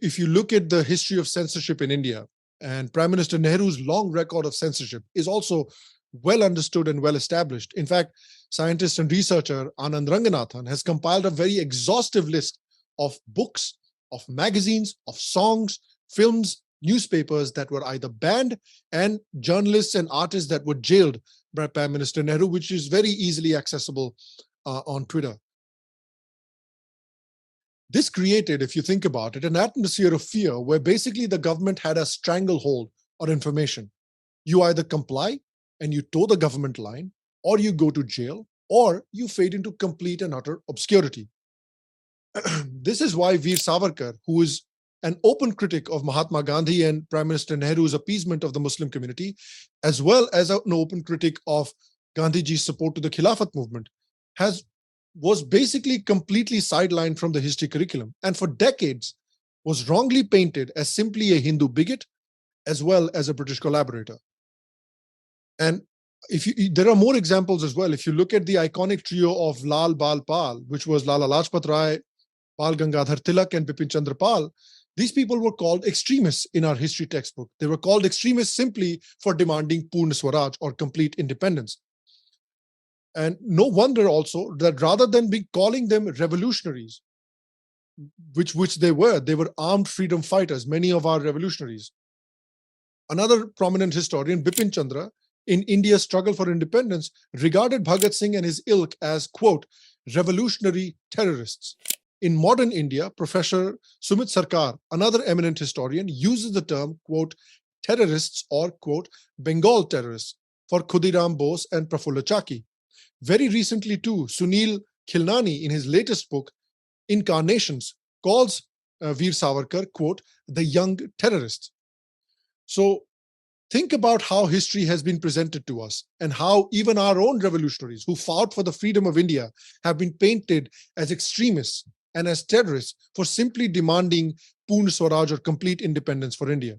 if you look at the history of censorship in India, and Prime Minister Nehru's long record of censorship is also well understood and well established. In fact, scientist and researcher Anand Ranganathan has compiled a very exhaustive list of books, of magazines, of songs, films, newspapers that were either banned, and journalists and artists that were jailed by Prime Minister Nehru, which is very easily accessible on Twitter. This created, if you think about it, an atmosphere of fear where basically the government had a stranglehold on information. You either comply and you toe the government line, or you go to jail, or you fade into complete and utter obscurity. This is why Veer Savarkar, who is an open critic of Mahatma Gandhi and Prime Minister Nehru's appeasement of the Muslim community, as well as an open critic of Gandhiji's support to the Khilafat movement, was basically completely sidelined from the history curriculum, and for decades was wrongly painted as simply a Hindu bigot as well as a British collaborator. And there are more examples as well. If you look at the iconic trio of Lal Bal Pal, which was Lala Lajpat Rai, Bal Gangadhar Tilak, and Bipin Chandra Pal, these people were called extremists in our history textbook. They were called extremists simply for demanding Purna Swaraj, or complete independence. And no wonder also that rather than calling them revolutionaries, which they were armed freedom fighters, many of our revolutionaries. Another prominent historian, Bipin Chandra, in India's struggle for independence, regarded Bhagat Singh and his ilk as, quote, revolutionary terrorists. In modern India, Professor Sumit Sarkar, another eminent historian, uses the term, quote, terrorists, or, quote, Bengal terrorists for Khudiram Bose and Prafulla Chaki. Very recently too, Sunil Khilnani, in his latest book, Incarnations, calls Veer Savarkar, quote, the young terrorist. So think about how history has been presented to us, and how even our own revolutionaries who fought for the freedom of India have been painted as extremists and as terrorists for simply demanding Purna Swaraj, or complete independence for India.